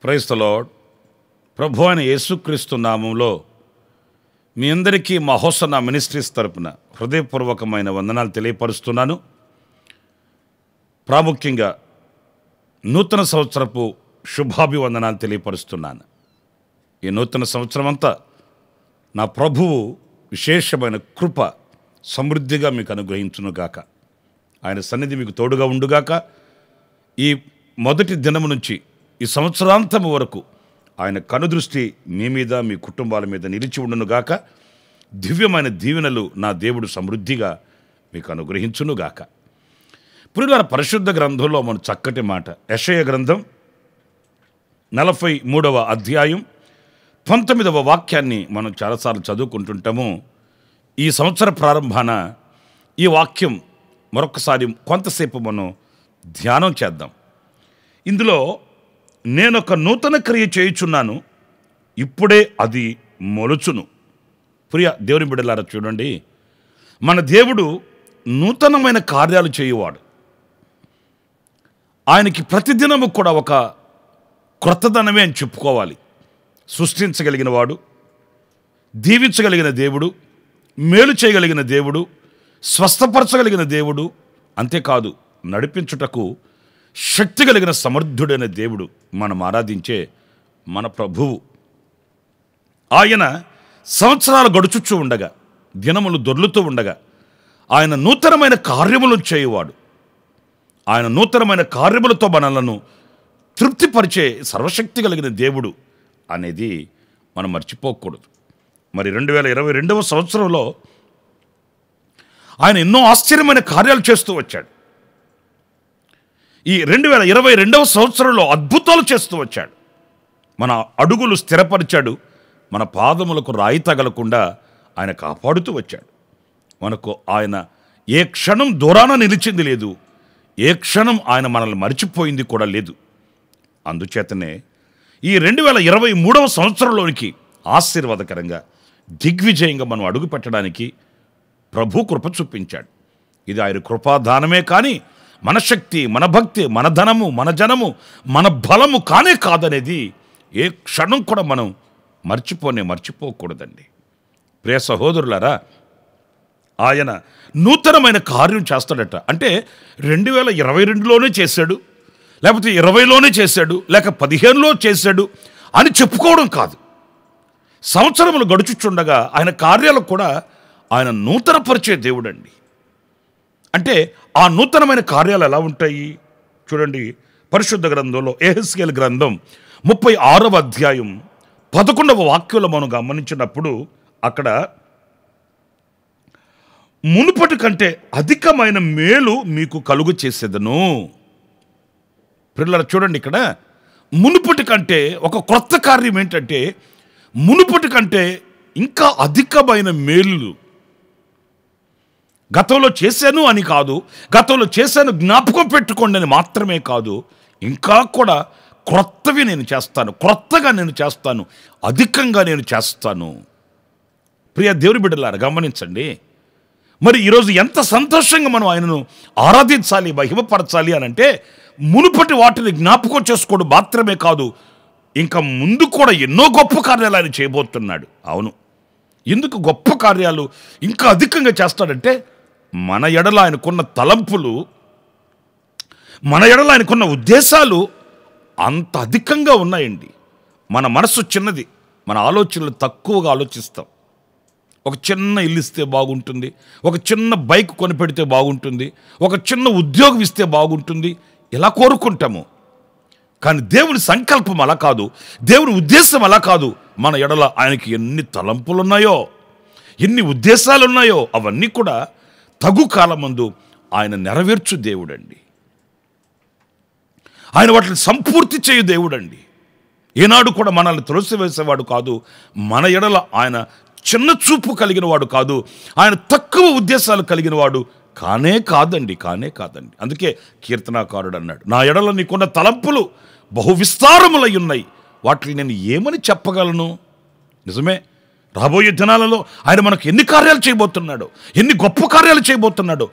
Praise the lord. ప్రభు అయిన యేసుక్రీస్తు నామంలో మీ అందరికీ మా హోసన్న మినిస్ట్రీస్ తరపున హృదయపూర్వకమైన వందనాలు తెలియపరుస్తున్నాను. ప్రాముఖ్యంగా నూతన సంవత్సరపు శుభాభివందనాలు తెలియపరుస్తున్నాను. ఈ నూతన సంవత్సరం అంతా నా ప్రభువు విశేషమైన కృప సమృద్ధిగా మీకు అనుగ్రహించునుగాక. ఆయన సన్నిధి మీకు తోడుగా ఉండుగాక. ఈ మొదటి దినము నుంచి ఈ సంవత్సరాంతము వరకు ఆయన కనుదృష్టి మీ మీద మీ కుటుంబాల మీద నిలిచి ఉండునుగాక. దివ్యమైన దీవెనలు నా దేవుడు సమృద్ధిగా మీకు అనుగ్రహించునుగాక. ప్రియులారా, పరిశుద్ధ గ్రంథంలో మన చక్కటి మాట యెషయా గ్రంథం 43వ అధ్యాయం 19వ వాక్యాన్ని మనం చాలాసార్లు చదువుకుంటుంటాము. ఈ సంవత్సర ప్రారంభాన ఈ వాక్యం మరొకసారి కొంతసేపు మనం ధ్యానం చేద్దాం. ఇందులో నేనొక నూతన క్రియ చేయుచున్నాను, ఇప్పుడే అది మొలుచును. ప్రియ దేవుని బిడ్డలారా, చూడండి, మన దేవుడు నూతనమైన కార్యాలు చేయువాడు. ఆయనకి ప్రతిదినము కూడా ఒక క్రొత్తదనమే అని చెప్పుకోవాలి. సృష్టించగలిగిన వాడు, దీవించగలిగిన దేవుడు, మేలు చేయగలిగిన దేవుడు, స్వస్థపరచగలిగిన దేవుడు, అంతేకాదు నడిపించుటకు శక్తి కలిగిన సమర్థుడైన దేవుడు మనం ఆరాధించే మన ప్రభువు. ఆయన సంవత్సరాలు గడుచుచూ ఉండగా, దినములు దొర్లుతూ ఉండగా ఆయన నూతనమైన కార్యములు చేయువాడు. ఆయన నూతనమైన కార్యములతో మనలను తృప్తిపరిచే సర్వశక్తి కలిగిన దేవుడు అనేది మనం మర్చిపోకూడదు. మరి 2022వ సంవత్సరంలో ఆయన ఎన్నో ఆశ్చర్యమైన కార్యాలు చేస్తూ వచ్చాడు. ఈ 2022వ సంవత్సరంలో అద్భుతాలు చేస్తూ వచ్చాడు. మన అడుగులు స్థిరపరిచాడు. మన పాదములకు రాయి తగలకుండా ఆయన కాపాడుతూ వచ్చాడు. మనకు ఆయన ఏ క్షణం దూరాన నిలిచింది లేదు, ఏ క్షణం ఆయన మనల్ని మరిచిపోయింది కూడా లేదు. అందుచేతనే ఈ 2023వ సంవత్సరంలోనికి ఆశీర్వాదకరంగా దిగ్విజయంగా మనం అడుగు పెట్టడానికి ప్రభు కృప చూపించాడు. ఇది ఆయన కృపాదానమే కానీ మన శక్తి, మన భక్తి, మన ధనము, మన జనము, మన బలము కానే కాదనేది ఏ క్షణం కూడా మనం మర్చిపోకూడదండి. ప్రియ సహోదరులారా, ఆయన నూతనమైన కార్యం చేస్తాడట. అంటే 2022లోనే చేశాడు, లేకపోతే 20లోనే చేశాడు, లేక 15లో చేశాడు అని చెప్పుకోవడం కాదు. సంవత్సరములు గడుచుచుండగా ఆయన కార్యాలకు కూడా ఆయన నూతనపరిచే దేవుడండి. అంటే ఆ నూతనమైన కార్యాలు ఎలా ఉంటాయి చూడండి. పరిశుద్ధ గ్రంథంలో యెహెజ్కేలు గ్రంథం 36వ అధ్యాయం 11వ వాక్యంలో మనం గమనించినప్పుడు అక్కడ మునుపటి కంటే అధికమైన మేలు మీకు కలుగు చేసేదను. పిల్లలు చూడండి, ఇక్కడ మునుపటి కంటే ఒక క్రొత్త కార్యం ఏంటంటే మునుపటి కంటే ఇంకా అధికమైన మేలు. గతంలో చేశాను అని కాదు, గతంలో చేశాను జ్ఞాపకం పెట్టుకోండి అని మాత్రమే కాదు, ఇంకా కూడా క్రొత్తవి నేను చేస్తాను, క్రొత్తగా నేను చేస్తాను, అధికంగా నేను చేస్తాను. ప్రియ దేవుని బిడ్డలారా, గమనించండి. మరి ఈరోజు ఎంత సంతోషంగా మనం ఆయనను ఆరాధించాలి, మహిమపరచాలి అని అంటే మునుపటి వాటిని జ్ఞాపకం చేసుకోవడం మాత్రమే కాదు, ఇంకా ముందు కూడా ఎన్నో గొప్ప కార్యాలు ఆయన చేయబోతున్నాడు. అవును, ఎందుకు గొప్ప కార్యాలు ఇంకా అధికంగా చేస్తాడంటే మన ఎడల ఆయనకున్న తలంపులు, మన ఎడల ఆయనకున్న ఉద్దేశాలు అంత అధికంగా ఉన్నాయండి. మన మనసు చిన్నది, మన ఆలోచనలు తక్కువగా ఆలోచిస్తాం. ఒక చిన్న ఇల్లు ఇస్తే బాగుంటుంది, ఒక చిన్న బైక్ కొనిపెడితే బాగుంటుంది, ఒక చిన్న ఉద్యోగం ఇస్తే బాగుంటుంది, ఇలా కోరుకుంటాము. కానీ దేవుని సంకల్పం అలా కాదు, దేవుని ఉద్దేశం అలా కాదు. మన ఎడల ఆయనకి ఎన్ని తలంపులు ఉన్నాయో, ఎన్ని ఉద్దేశాలు ఉన్నాయో అవన్నీ కూడా తగు కాలమందు ఆయన నెరవేర్చు దేవుడండి. ఆయన వాటిని సంపూర్తి చేయు దేవుడండి. ఏనాడు కూడా మనల్ని తులసివేసేవాడు కాదు. మన ఎడల ఆయన చిన్న చూపు కలిగిన వాడు కాదు, ఆయన తక్కువ ఉద్దేశాలు కలిగిన వాడు కానే కాదండి. అందుకే కీర్తనాకారుడు అన్నాడు, నా ఎడల నీకున్న తలంపులు బహు విస్తారములై ఉన్నాయి, వాటిని నేను ఏమని చెప్పగలను. నిజమే, రాబోయే దినాలలో ఆయన మనకు ఎన్ని కార్యాలు చేయబోతున్నాడో, ఎన్ని గొప్ప కార్యాలు చేయబోతున్నాడో,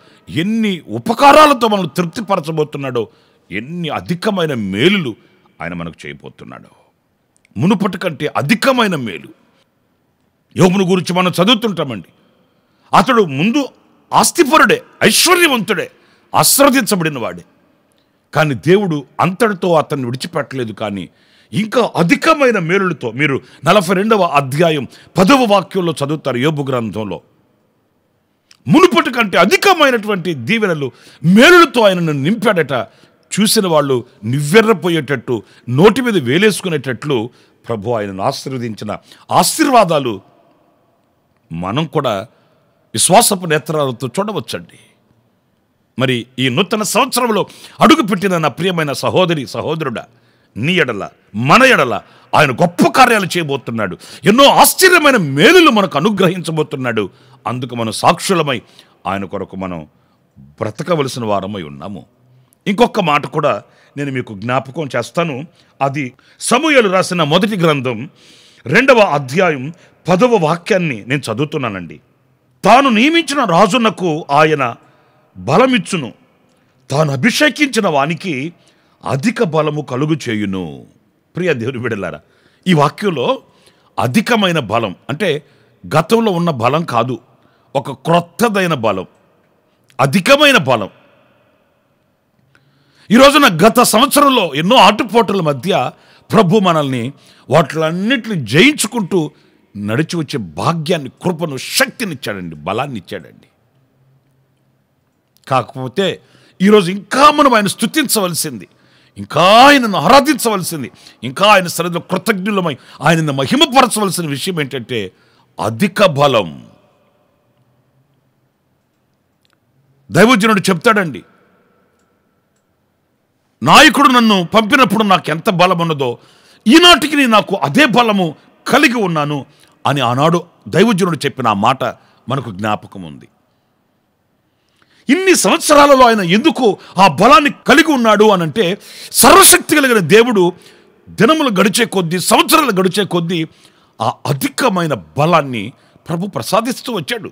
ఎన్ని ఉపకారాలతో మనల్ని తృప్తిపరచబోతున్నాడో, ఎన్ని అధికమైన మేలులు ఆయన మనకు చేయబోతున్నాడో. మునుపటి కంటే అధికమైన మేలు. యోబును గురించి మనం చదువుతుంటామండి. అతడు ముందు ఆస్తిపరుడే, ఐశ్వర్యవంతుడే, ఆశీర్వదించబడిన వాడే. కానీ దేవుడు అంతటితో అతన్ని విడిచిపెట్టలేదు. కానీ ఇంకా అధికమైన మేలులతో మీరు 42వ అధ్యాయం 10వ వాక్యంలో చదువుతారు. యోబు గ్రంథంలో మునుపటి కంటే అధికమైనటువంటి దీవెనలు, మేలులతో ఆయనను నింపాడట. చూసిన వాళ్ళు నివ్వెర్రపోయేటట్టు, నోటి మీద వేలేసుకునేటట్లు ప్రభు ఆయనను ఆశీర్వదించిన ఆశీర్వాదాలు మనం కూడా విశ్వాసపు నేత్రాలతో చూడవచ్చండి. మరి ఈ నూతన సంవత్సరంలో అడుగుపెట్టిన నా ప్రియమైన సహోదరి, సహోదరుడా, నీ ఎడల, మన ఎడల ఆయన గొప్ప కార్యాలు చేయబోతున్నాడు. ఎన్నో ఆశ్చర్యమైన మేలులు మనకు అనుగ్రహించబోతున్నాడు. అందుకు మనం సాక్షులమై ఆయన కొరకు మనం బ్రతకవలసిన వారమై ఉన్నాము. ఇంకొక మాట కూడా నేను మీకు జ్ఞాపకం చేస్తాను. అది సమూయేలు రాసిన మొదటి గ్రంథం 2వ అధ్యాయం 10వ వాక్యాన్ని నేను చదువుతున్నానండి. తాను నియమించిన రాజునకు ఆయన బలమిచ్చును, తాను అభిషేకించిన వానికి అధిక బలము కలుగు చేయును. ప్రియ దేవుని బిడ్డలారా, ఈ వాక్యంలో అధికమైన బలం అంటే గతంలో ఉన్న బలం కాదు, ఒక క్రొత్తదైన బలం, అధికమైన బలం. ఈ రోజున గత సంవత్సరంలో ఎన్నో ఆటుపోటుల మధ్య ప్రభు మనల్ని వాటిలన్నిటిని జయించుకుంటూ నడిచి వచ్చే భాగ్యాన్ని, కృపను, శక్తినిచ్చాడండి, బలాన్ని ఇచ్చాడండి. కాకపోతే ఈరోజు ఇంకా మనం ఆయన స్తుతించవలసింది, ఇంకా ఆయనను ఆరాధించవలసింది, ఇంకా ఆయన సన్నిధిలో కృతజ్ఞులమై ఆయనను మహిమపరచవలసిన విషయం ఏంటంటే అధిక బలం. దైవజనుడు చెప్తాడండి, నాయకుడు నన్ను పంపినప్పుడు నాకు ఎంత బలం ఉన్నదో ఈనాటికి నాకు అదే బలము కలిగి ఉన్నాను అని ఆనాడు దైవజనుడు చెప్పిన ఆ మాట మనకు జ్ఞాపకం ఉంది. ఇన్ని సంవత్సరాలలో ఆయన ఎందుకు ఆ బలాన్ని కలిగి ఉన్నాడు అనంటే, సర్వశక్తి కలిగిన దేవుడు దినములు గడిచే కొద్దీ, సంవత్సరాలు గడిచే కొద్దీ ఆ అధికమైన బలాన్ని ప్రభు ప్రసాదిస్తూ వచ్చాడు.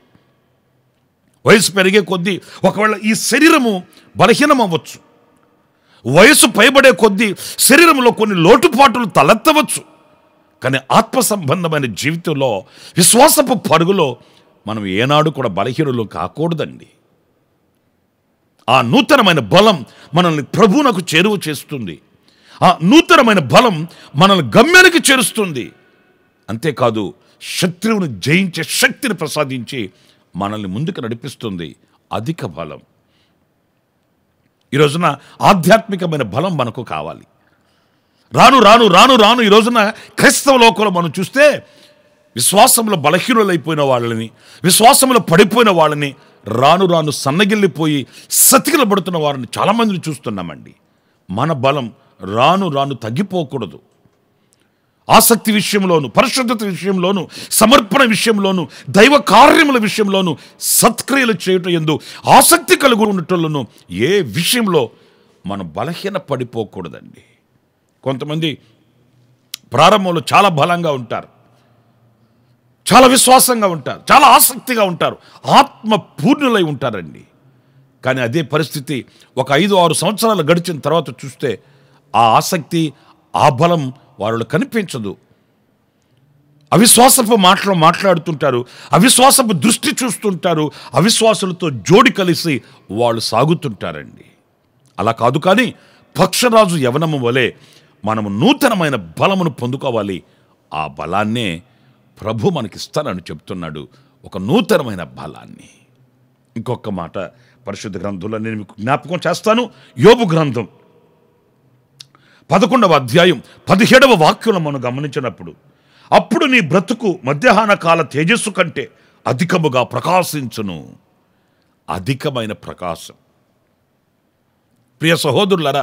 వయసు పెరిగే కొద్దీ ఒకవేళ ఈ శరీరము బలహీనం అవ్వచ్చు, వయసు పైబడే కొద్దీ శరీరంలో కొన్ని లోటుపాటులు తలెత్తవచ్చు. కానీ ఆత్మ సంబంధమైన జీవితంలో, విశ్వాసపు పరుగులో మనం ఏనాడు కూడా బలహీనులు కాకూడదండి. ఆ నూతనమైన బలం మనల్ని ప్రభువునకు చేరువ చేస్తుంది. ఆ నూతనమైన బలం మనల్ని గమ్యానికి చేరుస్తుంది. అంతేకాదు, శత్రువును జయించే శక్తిని ప్రసాదించి మనల్ని ముందుకు నడిపిస్తుంది. అధిక బలం. ఈ రోజున ఆధ్యాత్మికమైన బలం మనకు కావాలి. రాను రాను రాను రాను ఈ రోజున క్రైస్తవ లోకంలో మనం చూస్తే విశ్వాసంలో బలహీనులైపోయిన వాళ్ళని, విశ్వాసంలో పడిపోయిన వాళ్ళని, రాను రాను సన్నగిల్లిపోయి సతికిలబడుతున్న వారిని చాలామందిని చూస్తున్నామండి. మన బలం రాను రాను తగ్గిపోకూడదు. ఆసక్తి విషయంలోను, పరిశుద్ధత విషయంలోను, సమర్పణ విషయంలోను, దైవ కార్యముల విషయంలోను, సత్క్రియలు చేయటం యందు ఆసక్తి కలిగి ఉండటంలోను ఏ విషయంలో మనం బలహీన పడిపోకూడదండి. కొంతమంది ప్రారంభంలో చాలా బలంగా ఉంటారు, చాలా విశ్వాసంగా ఉంటారు, చాలా ఆసక్తిగా ఉంటారు, ఆత్మ పూర్ణులై ఉంటారండి. కానీ అదే పరిస్థితి ఒక 5-6 సంవత్సరాలు గడిచిన తర్వాత చూస్తే ఆ ఆసక్తి, ఆ బలం వారిలో కనిపించదు. అవిశ్వాసపు మాటలు మాట్లాడుతుంటారు, అవిశ్వాసపు దృష్టి చూస్తుంటారు, అవిశ్వాసులతో జోడి కలిసి వాళ్ళు సాగుతుంటారండి. అలా కాదు, కానీ పక్షరాజు యవనము వలె మనము నూతనమైన బలమును పొందుకోవాలి. ఆ బలాన్నే ప్రభు మనకిస్తానని చెప్తున్నాడు, ఒక నూతనమైన బలాన్ని. ఇంకొక మాట పరిశుద్ధ గ్రంథంలో నేను మీకు జ్ఞాపకం చేస్తాను. యోబు గ్రంథం 11వ అధ్యాయం 17వ వాక్యంలో మనం గమనించినప్పుడు, అప్పుడు నీ బ్రతుకు మధ్యాహ్న కాల తేజస్సు కంటే అధికముగా ప్రకాశించును. అధికమైన ప్రకాశం. ప్రియ సహోదరులారా,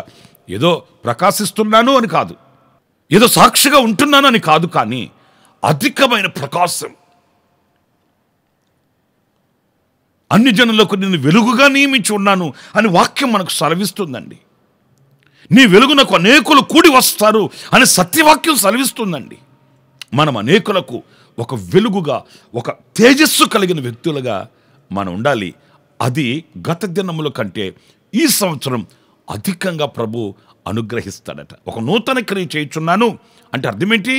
ఏదో ప్రకాశిస్తున్నాను అని కాదు, ఏదో సాక్షిగా ఉంటున్నాను అని కాదు, కానీ అధికమైన ప్రకాశం. అన్ని జనులకు నేను వెలుగుగా నియమించి ఉన్నాను అని వాక్యం మనకు సెలవిస్తుందండి. నీ వెలుగునకు అనేకులు కూడి వస్తారు అని సత్యవాక్యం సెలవిస్తుందండి. మనం అనేకులకు ఒక వెలుగుగా, ఒక తేజస్సు కలిగిన వ్యక్తులుగా మనం ఉండాలి. అది గత దినముల కంటే ఈ సంవత్సరం అధికంగా ప్రభు అనుగ్రహిస్తాడట. ఒక నూతన క్రియ చేయుచున్నాను అంటే అర్థం ఏంటి?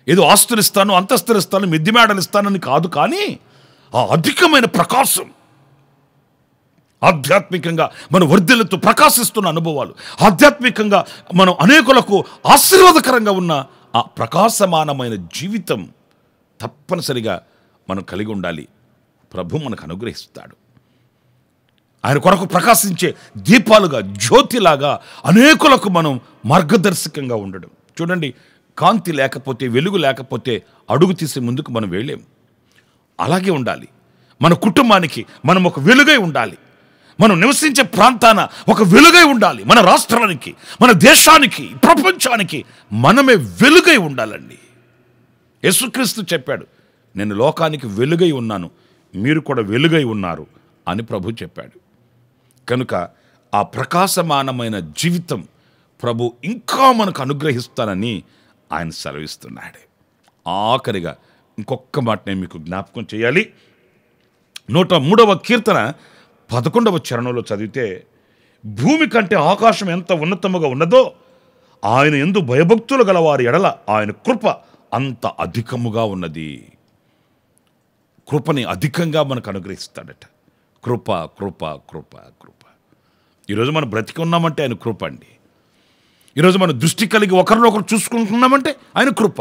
ఏదో ఆస్తులిస్తాను, అంతస్తులిస్తాను, మిద్దిమేడలు ఇస్తానని కాదు, కానీ ఆ అధికమైన ప్రకాశం, ఆధ్యాత్మికంగా మనం వర్ధిల్లుతూ ప్రకాశిస్తున్న అనుభవాలు, ఆధ్యాత్మికంగా మనం అనేకులకు ఆశీర్వాదకరంగా ఉన్న ఆ ప్రకాశమానమైన జీవితం తప్పనిసరిగా మనం కలిగి ఉండాలి. ప్రభు మనకు అనుగ్రహిస్తాడు. ఆయన కొరకు ప్రకాశించే దీపాలుగా, జ్యోతిలాగా అనేకులకు మనం మార్గదర్శకంగా ఉండడం. చూడండి, కాంతి లేకపోతే, వెలుగు లేకపోతే అడుగు తీసి ముందుకు మనం వెళ్ళలేము. అలాగే ఉండాలి. మన కుటుంబానికి మనం ఒక వెలుగై ఉండాలి. మనం నివసించే ప్రాంతాన ఒక వెలుగై ఉండాలి. మన రాష్ట్రానికి, మన దేశానికి, ప్రపంచానికి మనమే వెలుగై ఉండాలండి. యేసుక్రీస్తు చెప్పాడు, నేను లోకానికి వెలుగై ఉన్నాను, మీరు కూడా వెలుగై ఉన్నారు అని ప్రభు చెప్పాడు. కనుక ఆ ప్రకాశమానమైన జీవితం ప్రభు ఇంకా మనకు అనుగ్రహిస్తానని ఆయన సెలవిస్తున్నాడు. ఆఖరిగా ఇంకొక మాట నేను మీకు జ్ఞాపకం చేయాలి. 103వ కీర్తన 11వ చరణంలో చదివితే, భూమి కంటే ఆకాశం ఎంత ఉన్నతముగా ఉన్నదో ఆయన యందు భయభక్తులు గల వారి ఎడల ఆయన కృప అంత అధికముగా ఉన్నది. కృపని అధికంగా మనకు అనుగ్రహిస్తాడట. కృప కృప కృప కృప. ఈరోజు మనం బ్రతికి ఉన్నామంటే ఆయన కృప అండి. ఈరోజు మనం దృష్టి కలిగి ఒకరినొకరు చూసుకుంటున్నామంటే ఆయన కృప.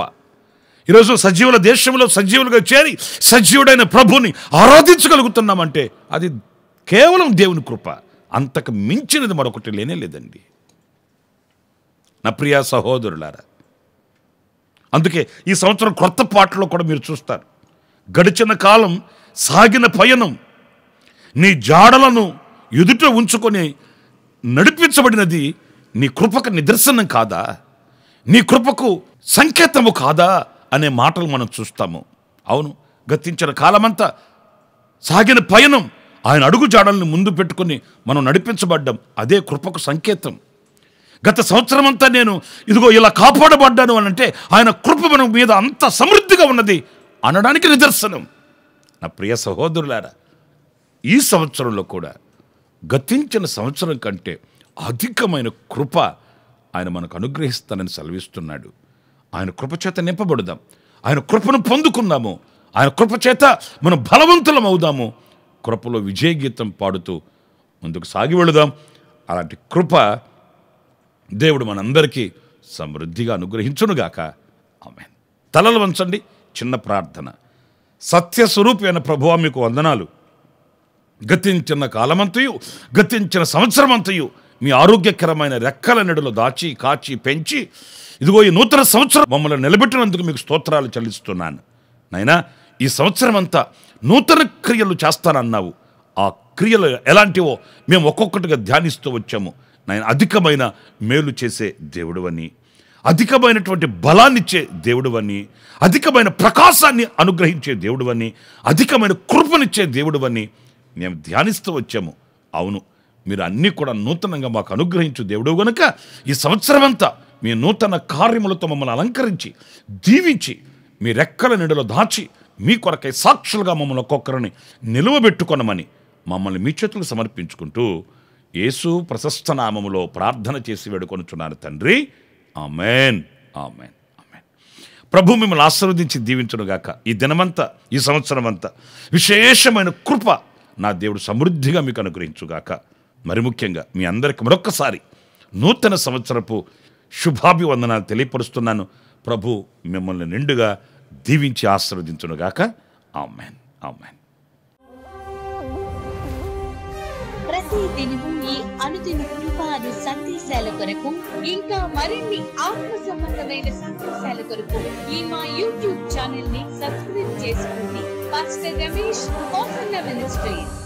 ఈరోజు సజీవుల దేశంలో సజీవులుగా చేరి సజీవుడైన ప్రభుని ఆరాధించగలుగుతున్నామంటే అది కేవలం దేవుని కృప. అంతకు మించినది మరొకటి లేనే లేదండి నా ప్రియ సహోదరులారా. అందుకే ఈ సంవత్సరం క్రొత్త పాటలో కూడా మీరు చూస్తారు, గడిచిన కాలం సాగిన పయనం నీ జాడలను ఎదుట ఉంచుకొని నడిపించబడినది నీ కృపకు నిదర్శనం కాదా, నీ కృపకు సంకేతము కాదా అనే మాటలు మనం చూస్తాము. అవును, గతించిన కాలమంతా సాగిన పయనం ఆయన అడుగు జాడల్ని ముందు పెట్టుకుని మనం నడిపించబడ్డం, అదే కృపకు సంకేతం. గత సంవత్సరం అంతా నేను ఇదిగో ఇలా కాపాడబడ్డాను అని అంటే ఆయన కృప మన మీద అంత సమృద్ధిగా ఉన్నది అనడానికి నిదర్శనం. నా ప్రియ సహోదరులారా, ఈ సంవత్సరంలో కూడా గతించిన సంవత్సరం కంటే అధికమైన కృప ఆయన మనకు అనుగ్రహిస్తానని సెలవిస్తున్నాడు. ఆయన కృపచేత నింపబడుదాం, ఆయన కృపను పొందుకుందాము, ఆయన కృపచేత మనం బలవంతులం అవుదాము, కృపలో విజయ గీతం పాడుతూ ముందుకు సాగి వెళుదాం. అలాంటి కృప దేవుడు మనందరికీ సమృద్ధిగా అనుగ్రహించునుగాక. ఆమేన్. తలలు వంచండి, చిన్న ప్రార్థన. సత్యస్వరూపి అయిన ప్రభువా, మీకు వందనాలు. గతించిన కాలమంతయు, గతించిన సంవత్సరమంతయు మీ ఆరోగ్యకరమైన రెక్కల నెడులో దాచి కాచి పెంచి ఇదిగో ఈ నూతన సంవత్సరం మమ్మల్ని నిలబెట్టినందుకు మీకు స్తోత్రాలు చెల్లిస్తున్నాను. నాయనా, ఈ సంవత్సరం అంతా నూతన క్రియలు చేస్తానన్నావు. ఆ క్రియలు ఎలాంటివో మేము ఒక్కొక్కటిగా ధ్యానిస్తూ వచ్చాము. నాయన, అధికమైన మేలు చేసే దేవుడువని, అధికమైనటువంటి బలాన్నిచ్చే దేవుడువని, అధికమైన ప్రకాశాన్ని అనుగ్రహించే దేవుడువని, అధికమైన కృపనిచ్చే దేవుడువని మేము ధ్యానిస్తూ వచ్చాము. అవును, మీరు అన్నీ కూడా నూతనంగా మాకు అనుగ్రహించు దేవుడు గనుక ఈ సంవత్సరం అంతా మీ నూతన కార్యములతో మమ్మల్ని అలంకరించి దీవించి మీ రెక్కల నీడలో దాచి మీ కొరకై సాక్షులుగా మమ్మల్ని ఒక్కొక్కరిని నిలువబెట్టుకొనమని మమ్మల్ని మీ చేతులు సమర్పించుకుంటూ యేసు ప్రశస్త నామములో ప్రార్థన చేసి వేడుకొనుచున్నాను తండ్రి. ఆమేన్, ఆమేన్, ఆమేన్. ప్రభు మిమ్మల్ని ఆశీర్వదించి దీవించునుగాక. ఈ దినమంతా, ఈ సంవత్సరం అంతా విశేషమైన కృప నా దేవుడు సమృద్ధిగా మీకు అనుగ్రహించుగాక. మరి ముఖ్యంగా మీ అందరికీ మరొక్కసారి నూతన సంవత్సరపు శుభాభివందనాలు తెలియపరుస్తున్నాను. ప్రభు మిమ్మల్ని నిండుగా దీవించి ఆశీర్వదించునుగాక. ఆమేన్, ఆమేన్. ప్రతి దినము ఈ అనుదిన కృపాను సందేశాల కొరకు, ఇంకా మరిన్ని ఆత్మ సంబంధమైన సందేశాల కొరకు ఈ మా యూట్యూబ్ ఛానల్ ని సబ్స్క్రైబ్ చేసుకోండి. Pastor Ramesh ministries.